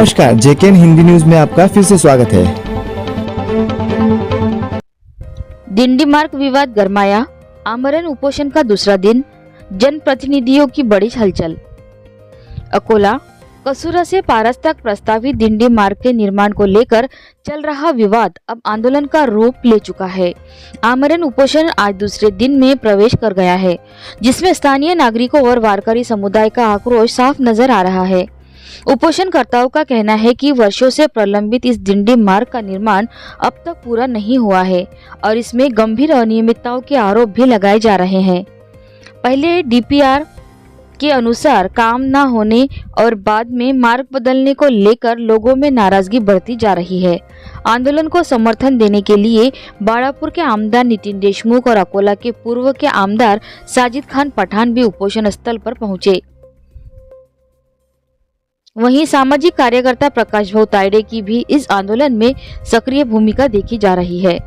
नमस्कार, जेकेएन हिंदी न्यूज में आपका फिर से स्वागत है। दिंडी मार्ग विवाद गरमाया, आमरण उपोषण का दूसरा दिन, जनप्रतिनिधियों की बड़ी हलचल। अकोला कसूरा से पारस तक प्रस्तावित दिंडी मार्ग के निर्माण को लेकर चल रहा विवाद अब आंदोलन का रूप ले चुका है। आमरण उपोषण आज दूसरे दिन में प्रवेश कर गया है, जिसमें स्थानीय नागरिकों और वारकरी समुदाय का आक्रोश साफ नजर आ रहा है। उपोषणकर्ताओं का कहना है कि वर्षों से प्रलंबित इस दिंडी मार्ग का निर्माण अब तक पूरा नहीं हुआ है और इसमें गंभीर अनियमितताओं के आरोप भी लगाए जा रहे हैं। पहले डीपीआर के अनुसार काम न होने और बाद में मार्ग बदलने को लेकर लोगों में नाराजगी बढ़ती जा रही है। आंदोलन को समर्थन देने के लिए बाड़ापुर के आमदार नितिन देशमुख और अकोला के पूर्व के आमदार साजिद खान पठान भी उपोषण स्थल पर पहुंचे। वहीं सामाजिक कार्यकर्ता प्रकाश भाऊ तायडे की भी इस आंदोलन में सक्रिय भूमिका देखी जा रही है।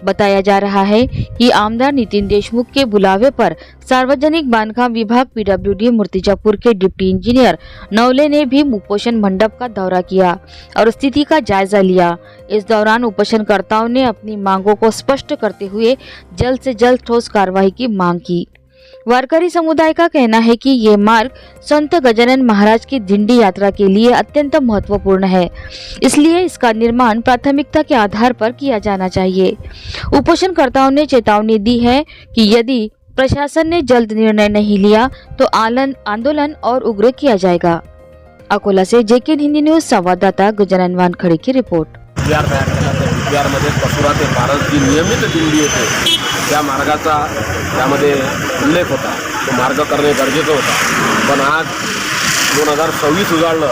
बताया जा रहा है कि आमदार नितिन देशमुख के बुलावे पर सार्वजनिक बांधकाम विभाग पीडब्ल्यूडी मूर्तिजापुर के डिप्टी इंजीनियर नवले ने भी उपोषण मंडप का दौरा किया और स्थिति का जायजा लिया। इस दौरान उपोषणकर्ताओं ने अपनी मांगों को स्पष्ट करते हुए जल्द से जल्द ठोस कार्रवाई की मांग की। वारकरी समुदाय का कहना है कि ये मार्ग संत गजानन महाराज की दिंडी यात्रा के लिए अत्यंत महत्वपूर्ण है, इसलिए इसका निर्माण प्राथमिकता के आधार पर किया जाना चाहिए। उपोषणकर्ताओं ने चेतावनी दी है कि यदि प्रशासन ने जल्द निर्णय नहीं लिया तो आंदोलन और उग्र किया जाएगा। अकोला से जेकेएन हिंदी न्यूज संवाददाता गजानन वानखडे की रिपोर्ट। मध्ये कसूरा ते पारस जी नियमित दिंडी येते त्या मार्गाचा त्यामध्ये उल्लेख होता। तो मार्ग करणे गरजेचं होता, पण आज 2026 उजाडलं,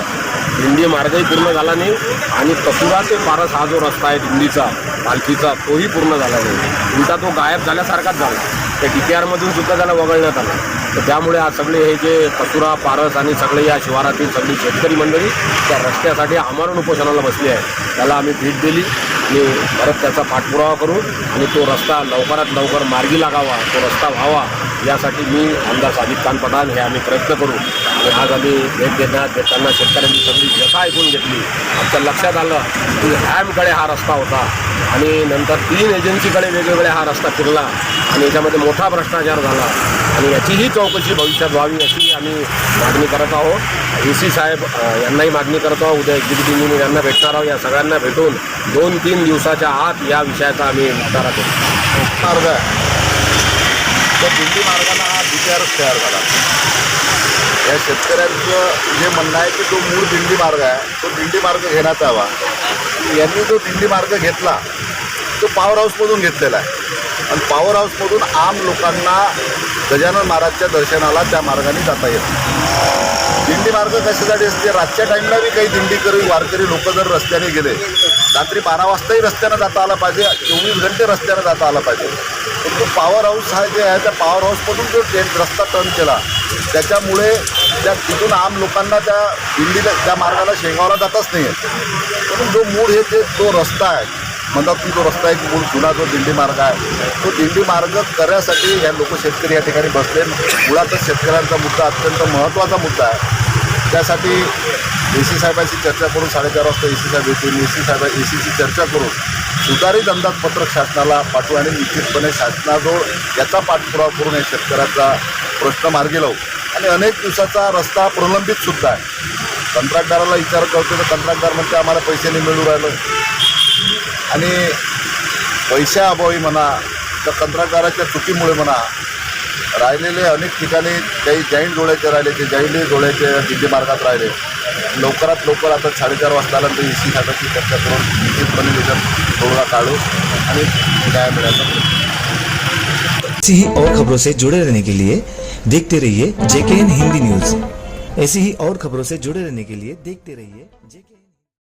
दिंडी मार्गही पूर्ण झाला नाही आणि कसूरा ते पारस हा जो रस्ता आहे दिंडीचा पालखीचा तोही पूर्ण झाला नाही। उलटा तो गायब झाल्यासारखाच झाला। त्या डीपीआरमधून सुद्धा त्याला वगळण्यात आला। तर त्यामुळे आज सगळे हे जे कसूरा पारस आणि सगळे या शिवारातील सगळी शेतकरी मंडळी त्या रस्त्यासाठी आमरण उपोषणाला बसली आहे। त्याला आम्ही भेट दिली आणि परत त्याचा पाठपुरावा करू आणि तो रस्ता लवकरात लवकर मार्गी लागावा, तो रस्ता व्हावा यासाठी मी आमदार साजिद खान पठाण हे आम्ही प्रयत्न करू। आणि आज आम्ही भेट देताना शेतकऱ्यांची सगळी व्यथा ऐकून घेतली। आमच्या लक्षात आलं की हॅमकडे हा रस्ता होता आणि नंतर 3 एजन्सीकडे वेगवेगळे हा रस्ता फिरला आणि याच्यामध्ये मोठा भ्रष्टाचार झाला आणि याचीही चौकशी भविष्यात व्हावी अशी आम्ही मागणी करत आहोत। एसी साहेब यांनाही मागणी करत आहोत। उद्या एक्झिक्युटिव्ह इंजिनियर यांना भेटणार आहोत। या सगळ्यांना भेटून 2-3 दिवसाच्या आत या विषयाचा आम्ही निपटारा करू। मार्ग आहे त्या दिंडी मार्गाला हा डीपीआरच तयार झाला। या शेतकऱ्यांचं जे म्हणणं आहे की तो मूळ दिंडी मार्ग आहे, तो दिंडी मार्ग घेण्यात यावा। यांनी जो दिंडी मार्ग घेतला तो पॉवर हाऊसमधून घेतलेला आहे आणि पॉवर हाऊसमधून आम लोकांना गजानन महाराजच्या दर्शनाला त्या मार्गाने जाता येतं। दिंडी मार्ग कशासाठी असते? रातच्या टाईमला बी काही दिंडीकरी वारकरी लोक जर रस्त्याने गेले, रात्री 12 वाजताही रस्त्यानं जाता आला पाहिजे, 24 घंटे रस्त्यानं जाता आला पाहिजे। पण तो पॉवर हाऊस हा जे आहे त्या पॉवर हाऊसमधून जो रस्ता टर्न केला त्याच्यामुळे त्या तिथून आम लोकांना त्या दिंडीला त्या मार्गाला शेगावला जातच नाही आहे। म्हणून जो मूळ हे जे तो रस्ता आहे म्हणतात की तो रस्ता आहे की मूळ जुना जो दिंडी मार्ग आहे तो दिंडी मार्ग करण्यासाठी या लोक शेतकरी या ठिकाणी बसले। मुळातच शेतकऱ्यांचा मुद्दा अत्यंत महत्त्वाचा मुद्दा आहे। त्यासाठी एसी साहेबांशी चर्चा करून 4:30 वाजता एसी साहेब येतील। एसीची चर्चा करून सुधारित अंदाजपत्रक शासनाला पाठवू आणि निश्चितपणे शासनाजवळ याचा पाठपुरावा करून या शेतकऱ्याचा प्रश्न मार्गी लावू। आणि अनेक दिवसाचा रस्ता प्रलंबित सुद्धा आहे। कंत्राटदाराला विचार करतो तर कंत्राटदार म्हणते आम्हाला पैसे नाही मिळू राहिलो आणि पैशाअभावी म्हणा तर कंत्राटदाराच्या चुकीमुळे म्हणा राहिलेले अनेक ठिकाणी काही जॉईंट जोड्याचे राहिले, ते जॉईंट जोड्याचे दिंडी मार्गात राहिले। लवकरात लवकर आता 4:30 वाजता आल्यानंतर एसी साहेबांची चर्चा करून निश्चितपणे त्याच्यात तोडगा काढू आणि न्याय मिळायचा। ऐसी ही और खबरों से जुड़े रहने के लिए देखते रहिए जेकेएन हिंदी न्यूज। ऐसी ही और खबरों से जुड़े रहने के लिए देखते रहिए जेकेएन।